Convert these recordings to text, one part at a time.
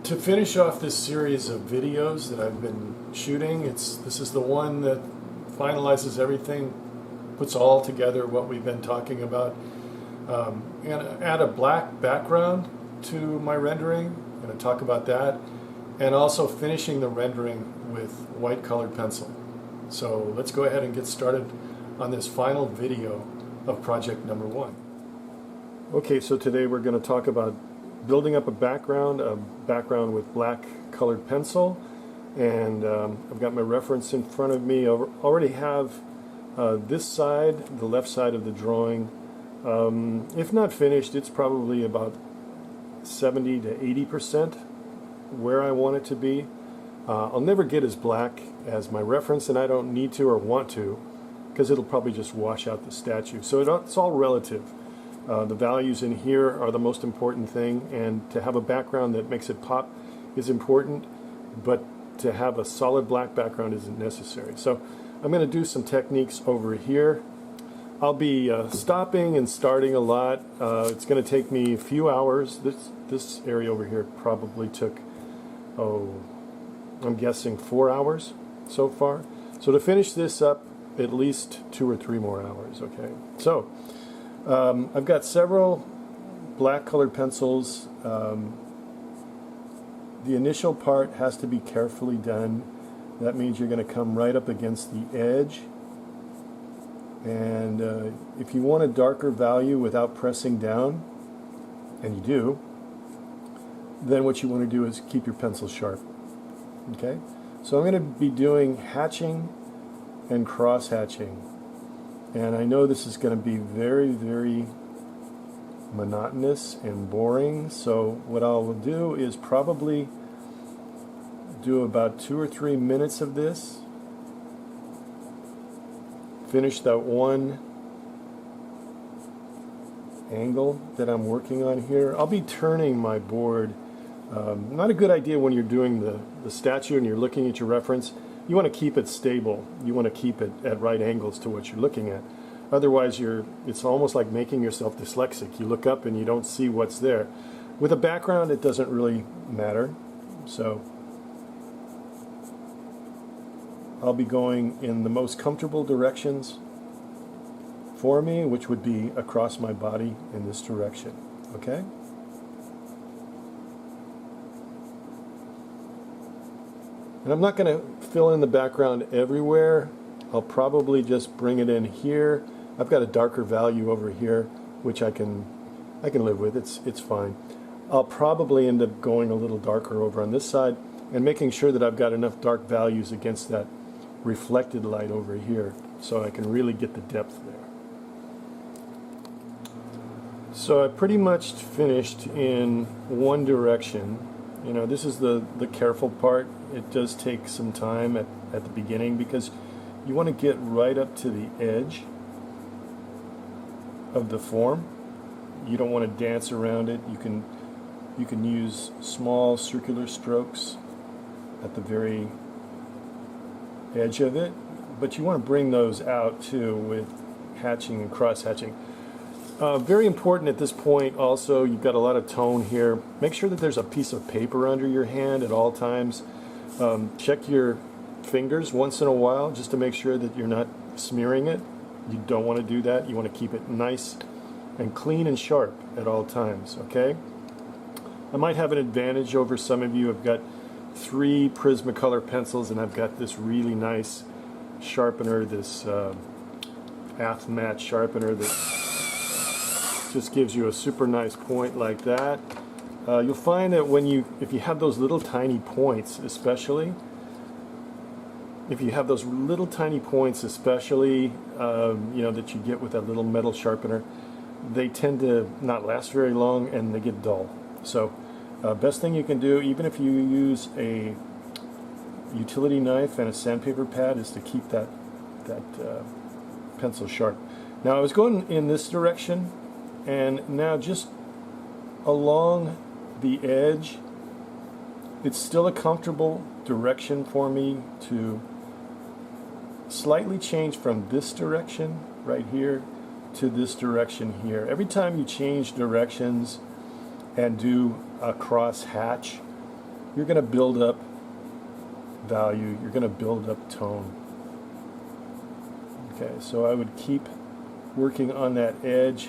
To finish off this series of videos that I've been shooting, this is the one that finalizes everything, puts all together what we've been talking about. And add a black background to my rendering. I'm going to talk about that. And also finishing the rendering with white colored pencil. So let's go ahead and get started on this final video of project number 1. Okay, so today we're going to talk about building up a background with black colored pencil, and I've got my reference in front of me. I already have this side, the left side of the drawing. If not finished, it's probably about 70 to 80% where I want it to be. I'll never get as black as my reference, and I don't need to or want to, because it'll probably just wash out the statue. So it's all relative. The values in here are the most important thing, and to have a background that makes it pop is important, but to have a solid black background isn't necessary. So I'm going to do some techniques over here. I'll be stopping and starting a lot. It's going to take me a few hours. This area over here probably took, I'm guessing 4 hours so far. So to finish this up, at least 2 or 3 more hours, okay? So I've got several black colored pencils. The initial part has to be carefully done. That means you're going to come right up against the edge. And if you want a darker value without pressing down, and you do, then what you want to do is keep your pencil sharp. Okay? So I'm going to be doing hatching and cross hatching. And I know this is going to be very, very monotonous and boring, so what I will do is probably do about 2 or 3 minutes of this, finish that one angle that I'm working on here. I'll be turning my board. Not a good idea when you're doing the statue and you're looking at your reference. You want to keep it stable. You want to keep it at right angles to what you're looking at. Otherwise, it's almost like making yourself dyslexic. You look up and you don't see what's there. With a background, it doesn't really matter. So I'll be going in the most comfortable directions for me, which would be across my body in this direction. Okay? And I'm not going to fill in the background everywhere. I'll probably just bring it in here. I've got a darker value over here, which I can live with. It's fine. I'll probably end up going a little darker over on this side and making sure that I've got enough dark values against that reflected light over here so I can really get the depth there. So I pretty much finished in one direction. You know, this is the careful part. It does take some time at the beginning because you want to get right up to the edge of the form. You don't want to dance around it. You can use small circular strokes at the very edge of it, but you want to bring those out too with hatching and cross hatching. Very important at this point also, you've got a lot of tone here. Make sure that there's a piece of paper under your hand at all times. Check your fingers once in a while just to make sure that you're not smearing it. You don't want to do that. You want to keep it nice and clean and sharp at all times, okay? I might have an advantage over some of you. I've got 3 Prismacolor pencils and I've got this really nice sharpener, this Matte sharpener that just gives you a super nice point like that. You'll find that if you have those little tiny points, especially, you know, that you get with that little metal sharpener, they tend to not last very long and they get dull. So best thing you can do, even if you use a utility knife and a sandpaper pad, is to keep that pencil sharp. Now I was going in this direction, and now just along the edge, it's still a comfortable direction for me to slightly change from this direction right here to this direction here. Every time you change directions and do a cross hatch, you're going to build up value, you're going to build up tone. Okay, so I would keep working on that edge.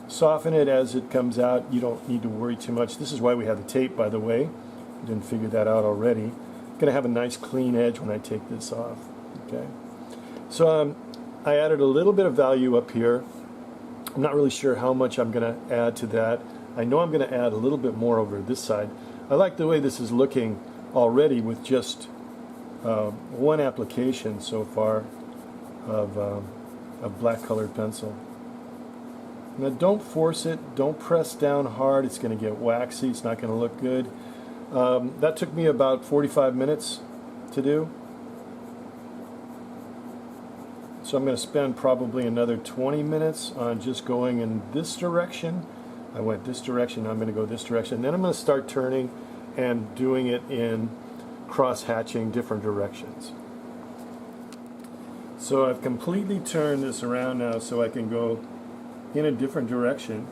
Soften it as it comes out. You don't need to worry too much. This is why we have the tape, by the way. You didn't figure that out already. I'm going to have a nice clean edge when I take this off. Okay, so I added a little bit of value up here. I'm not really sure how much I'm going to add to that. I know I'm going to add a little bit more over this side. I like the way this is looking already with just one application so far of black colored pencil. Now don't force it, don't press down hard, it's going to get waxy, it's not going to look good. That took me about 45 minutes to do. So I'm going to spend probably another 20 minutes on just going in this direction. I went this direction, I'm going to go this direction. Then I'm going to start turning and doing it in cross-hatching different directions. So I've completely turned this around now so I can go in a different direction,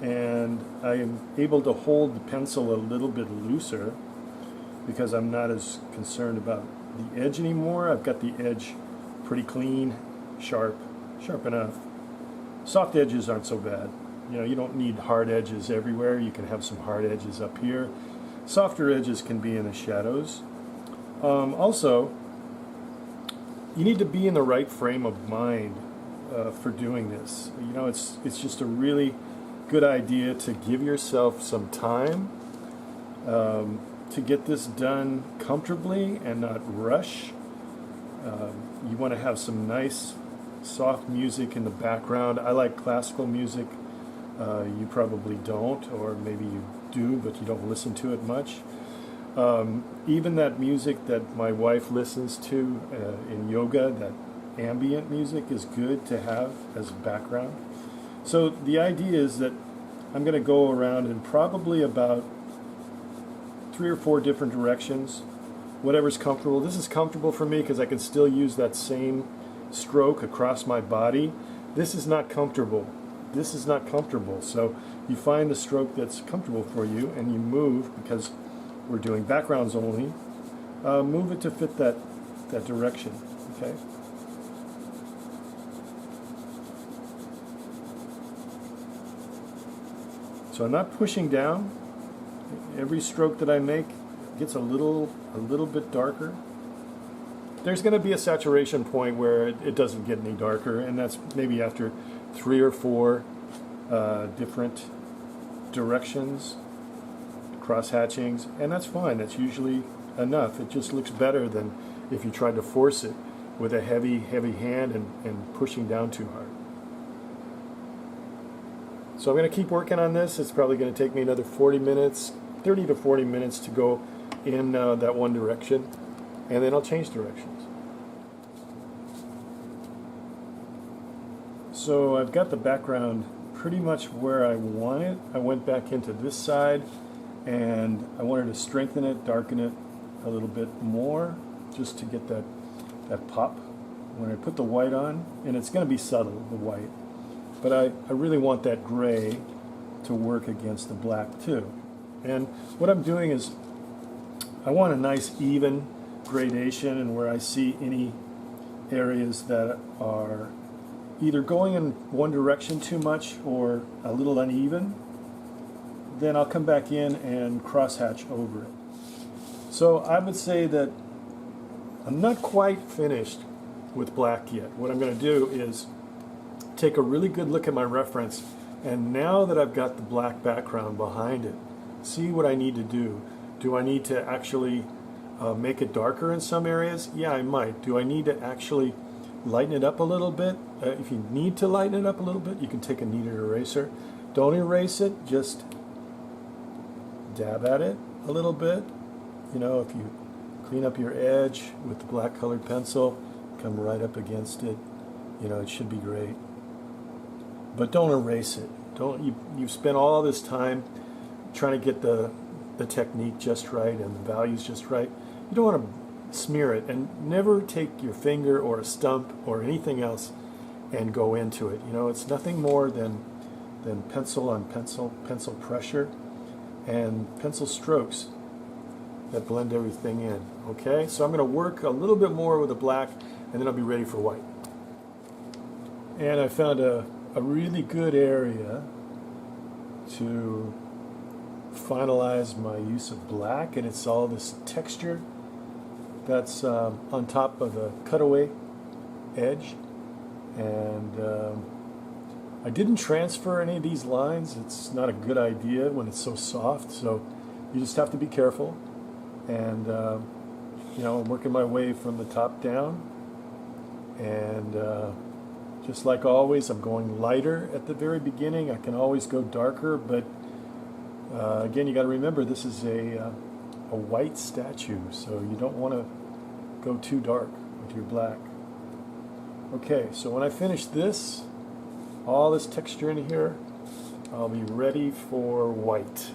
and I am able to hold the pencil a little bit looser because I'm not as concerned about the edge anymore. I've got the edge pretty clean, sharp enough. Soft edges aren't so bad. You know, you don't need hard edges everywhere. You can have some hard edges up here. Softer edges can be in the shadows. Also, you need to be in the right frame of mind for doing this. You know, it's just a really good idea to give yourself some time to get this done comfortably and not rush. You want to have some nice soft music in the background. I like classical music. You probably don't, or maybe you do, but you don't listen to it much. Even that music that my wife listens to in yoga, that ambient music, is good to have as background. So the idea is that I'm going to go around in probably about 3 or 4 different directions, whatever's comfortable. This is comfortable for me because I can still use that same stroke across my body. This is not comfortable. This is not comfortable. So you find the stroke that's comfortable for you and you move, because we're doing backgrounds only. Move it to fit that direction. Okay. So I'm not pushing down. Every stroke that I make gets a little bit darker. There's going to be a saturation point where it doesn't get any darker, and that's maybe after 3 or 4 different directions, cross hatchings, and that's fine. That's usually enough. It just looks better than if you tried to force it with a heavy hand and pushing down too hard. So I'm going to keep working on this. It's probably going to take me another 40 minutes, 30 to 40 minutes to go in that one direction, and then I'll change directions. So I've got the background pretty much where I want it. I went back into this side and I wanted to strengthen it, darken it a little bit more, just to get that pop when I put the white on. And it's going to be subtle, the white, but I really want that gray to work against the black too. And what I'm doing is I want a nice even gradation, and where I see any areas that are either going in one direction too much or a little uneven, then I'll come back in and crosshatch over it. So I would say that I'm not quite finished with black yet. What I'm going to do is take a really good look at my reference, and now that I've got the black background behind it, see what I need to do. Do I need to actually make it darker in some areas? Yeah, I might. Do I need to actually lighten it up a little bit? If you need to lighten it up a little bit, you can take a kneaded eraser. Don't erase it, just dab at it a little bit. You know, if you clean up your edge with the black colored pencil, come right up against it, you know, it should be great. But don't erase it. You've spent all this time trying to get the technique just right and the values just right. You don't want to smear it, and never take your finger or a stump or anything else and go into it. You know, it's nothing more than pencil on pencil, pencil pressure, and pencil strokes. that blend everything in. Okay, so I'm going to work a little bit more with the black, and then I'll be ready for white. And I found a really good area to finalize my use of black, and it's all this texture that's on top of the cutaway edge. And I didn't transfer any of these lines. It's not a good idea when it's so soft, so you just have to be careful. And you know, I'm working my way from the top down, and just like always, I'm going lighter at the very beginning. I can always go darker, but again, you got to remember this is a white statue, so you don't want to go too dark with your black. Okay, so when I finish this, all this texture in here, I'll be ready for white.